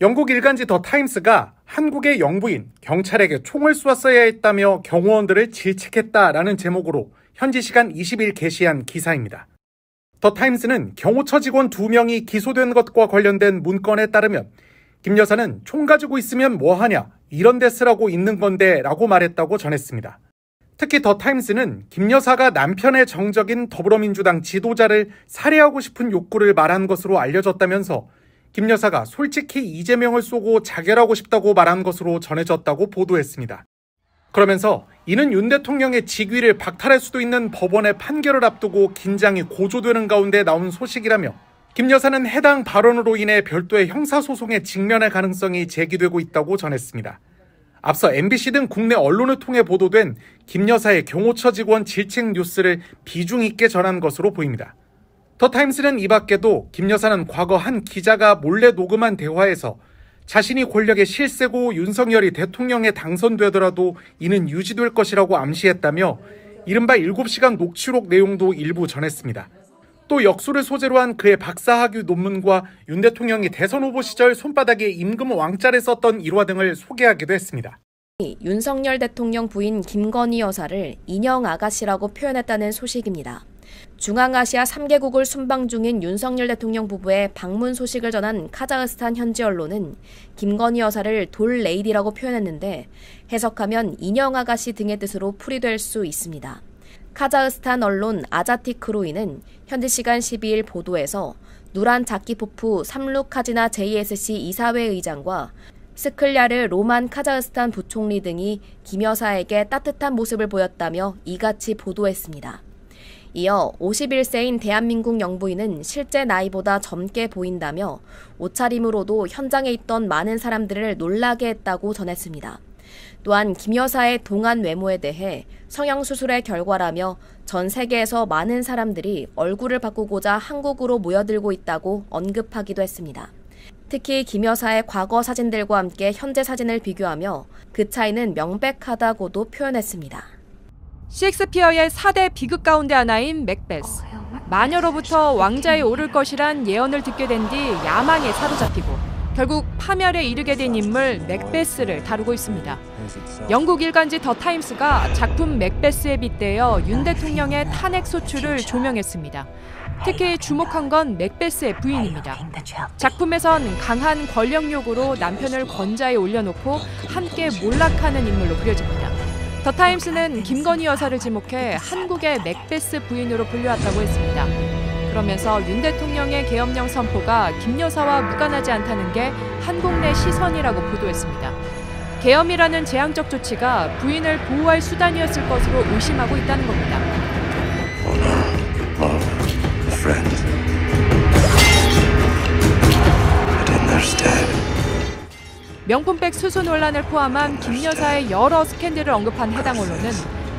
영국 일간지 더 타임스가 한국의 영부인, 경찰에게 총을 쏘았어야 했다며 경호원들을 질책했다라는 제목으로 현지 시간 20일 게시한 기사입니다. 더 타임스는 경호처 직원 2명이 기소된 것과 관련된 문건에 따르면 김 여사는 총 가지고 있으면 뭐하냐, 이런 데 쓰라고 있는 건데 라고 말했다고 전했습니다. 특히 더 타임스는 김 여사가 남편의 정적인 더불어민주당 지도자를 살해하고 싶은 욕구를 말한 것으로 알려졌다면서 김 여사가 솔직히 이재명을 쏘고 자결하고 싶다고 말한 것으로 전해졌다고 보도했습니다. 그러면서 이는 윤 대통령의 직위를 박탈할 수도 있는 법원의 판결을 앞두고 긴장이 고조되는 가운데 나온 소식이라며 김 여사는 해당 발언으로 인해 별도의 형사소송에 직면할 가능성이 제기되고 있다고 전했습니다. 앞서 MBC 등 국내 언론을 통해 보도된 김 여사의 경호처 직원 질책 뉴스를 비중 있게 전한 것으로 보입니다. 더 타임스는 이 밖에도 김 여사는 과거 한 기자가 몰래 녹음한 대화에서 자신이 권력의 실세고 윤석열이 대통령에 당선되더라도 이는 유지될 것이라고 암시했다며 이른바 7시간 녹취록 내용도 일부 전했습니다. 또 역수를 소재로 한 그의 박사학위 논문과 윤 대통령이 대선 후보 시절 손바닥에 임금 왕자를 썼던 일화 등을 소개하기도 했습니다. 윤석열 대통령 부인 김건희 여사를 인형 아가씨라고 표현했다는 소식입니다. 중앙아시아 3개국을 순방 중인 윤석열 대통령 부부의 방문 소식을 전한 카자흐스탄 현지 언론은 김건희 여사를 돌 레이디라고 표현했는데 해석하면 인형 아가씨 등의 뜻으로 풀이될 수 있습니다. 카자흐스탄 언론 아자티크로이는 현지 시간 12일 보도에서 누란 자키포프 삼루카지나 JSC 이사회 의장과 스클야르 로만 카자흐스탄 부총리 등이 김 여사에게 따뜻한 모습을 보였다며 이같이 보도했습니다. 이어 51세인 대한민국 영부인은 실제 나이보다 젊게 보인다며 옷차림으로도 현장에 있던 많은 사람들을 놀라게 했다고 전했습니다. 또한 김 여사의 동안 외모에 대해 성형수술의 결과라며 전 세계에서 많은 사람들이 얼굴을 바꾸고자 한국으로 모여들고 있다고 언급하기도 했습니다. 특히 김 여사의 과거 사진들과 함께 현재 사진을 비교하며 그 차이는 명백하다고도 표현했습니다. 셰익스피어의 4대 비극 가운데 하나인 맥베스. 마녀로부터 왕자에 오를 것이란 예언을 듣게 된 뒤 야망에 사로잡히고 결국 파멸에 이르게 된 인물 맥베스를 다루고 있습니다. 영국 일간지 더 타임스가 작품 맥베스에 빗대어 윤 대통령의 탄핵 소추를 조명했습니다. 특히 주목한 건 맥베스의 부인입니다. 작품에선 강한 권력욕으로 남편을 권좌에 올려놓고 함께 몰락하는 인물로 그려집니다. 더 타임스는 김건희 여사를 지목해 한국의 맥베스 부인으로 불려왔다고 했습니다. 그러면서 윤 대통령의 계엄령 선포가 김 여사와 무관하지 않다는 게 한국 내 시선이라고 보도했습니다. 계엄이라는 재앙적 조치가 부인을 보호할 수단이었을 것으로 의심하고 있다는 겁니다. 명품백 수수 논란을 포함한 김 여사의 여러 스캔들을 언급한 해당 언론은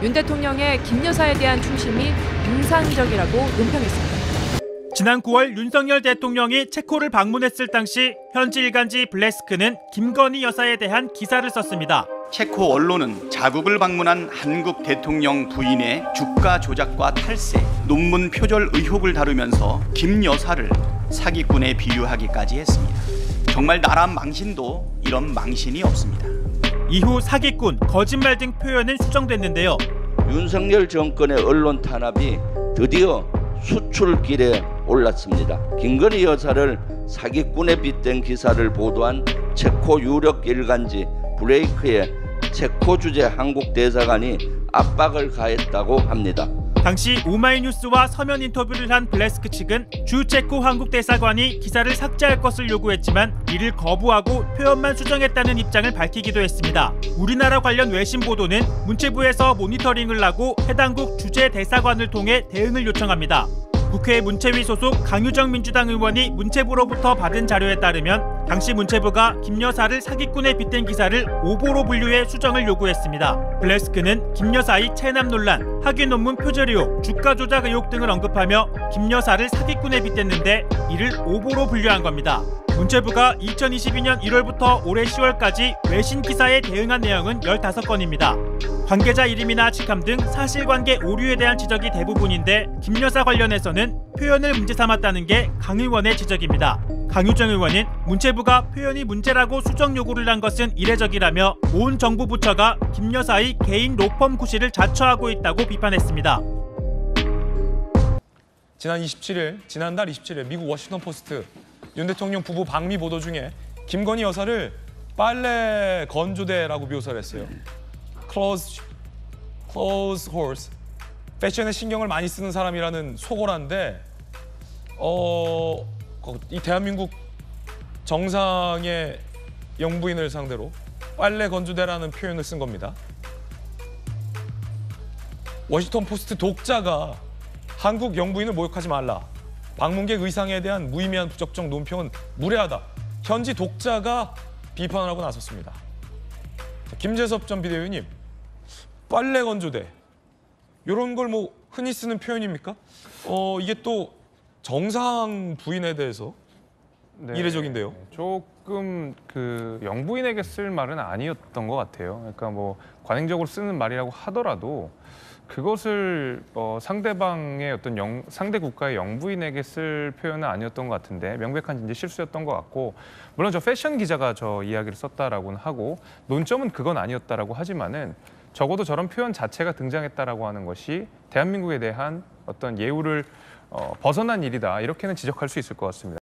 윤 대통령의 김 여사에 대한 충심이 인상적이라고 논평했습니다. 지난 9월 윤석열 대통령이 체코를 방문했을 당시 현지 일간지 블레스크는 김건희 여사에 대한 기사를 썼습니다. 체코 언론은 자국을 방문한 한국 대통령 부인의 주가 조작과 탈세, 논문 표절 의혹을 다루면서 김 여사를 사기꾼에 비유하기까지 했습니다. 정말 나라 망신도 이런 망신이 없습니다. 이후 사기꾼, 거짓말 등 표현은 수정됐는데요. 윤석열 정권의 언론 탄압이 드디어 수출길에 올랐습니다. 김건희 여사를 사기꾼에 빗댄 기사를 보도한 체코 유력 일간지 브레이크의 체코 주재 한국 대사관이 압박을 가했다고 합니다. 당시 오마이뉴스와 서면 인터뷰를 한 블레스크 측은 주 체코 한국 대사관이 기사를 삭제할 것을 요구했지만 이를 거부하고 표현만 수정했다는 입장을 밝히기도 했습니다. 우리나라 관련 외신 보도는 문체부에서 모니터링을 하고 해당국 주재 대사관을 통해 대응을 요청합니다. 국회 문체위 소속 강유정 민주당 의원이 문체부로부터 받은 자료에 따르면 당시 문체부가 김 여사를 사기꾼에 빗댄 기사를 오보로 분류해 수정을 요구했습니다. 블레스크는 김 여사의 체남 논란, 학위 논문 표절 의혹, 주가 조작 의혹 등을 언급하며 김 여사를 사기꾼에 빗댔는데 이를 오보로 분류한 겁니다. 문체부가 2022년 1월부터 올해 10월까지 외신 기사에 대응한 내용은 15건입니다. 관계자 이름이나 직함 등 사실관계 오류에 대한 지적이 대부분인데 김 여사 관련해서는 표현을 문제 삼았다는 게 강 의원의 지적입니다. 강유정 의원은 문체부가 표현이 문제라고 수정 요구를 한 것은 이례적이라며 온 정부 부처가 김 여사의 개인 로펌 구실을 자처하고 있다고 비판했습니다. 지난달 27일 미국 워싱턴 포스트 윤 대통령 부부 방미 보도 중에 김건희 여사를 빨래 건조대라고 묘사를 했어요. clothes horse. 패션에 신경을 많이 쓰는 사람이라는 속어란데 이 대한민국 정상의 영부인을 상대로 빨래 건조대라는 표현을 쓴 겁니다. 워싱턴 포스트 독자가 한국 영부인을 모욕하지 말라. 방문객 의상에 대한 무의미한 부적정 논평은 무례하다. 현지 독자가 비판을 하고 나섰습니다. 김재섭 전 비대위원님, 빨래 건조대 이런 걸 뭐 흔히 쓰는 표현입니까? 이게 또 정상 부인에 대해서 이례적인데요. 조금 그 영부인에게 쓸 말은 아니었던 것 같아요. 그러니까 뭐 관행적으로 쓰는 말이라고 하더라도 그것을 상대방의 어떤 상대 국가의 영부인에게 쓸 표현은 아니었던 것 같은데 명백한 이제 실수였던 것 같고, 물론 저 패션 기자가 저 이야기를 썼다라고는 하고 논점은 그건 아니었다라고 하지만은 적어도 저런 표현 자체가 등장했다라고 하는 것이 대한민국에 대한 어떤 예우를 벗어난 일이다, 이렇게는 지적할 수 있을 것 같습니다.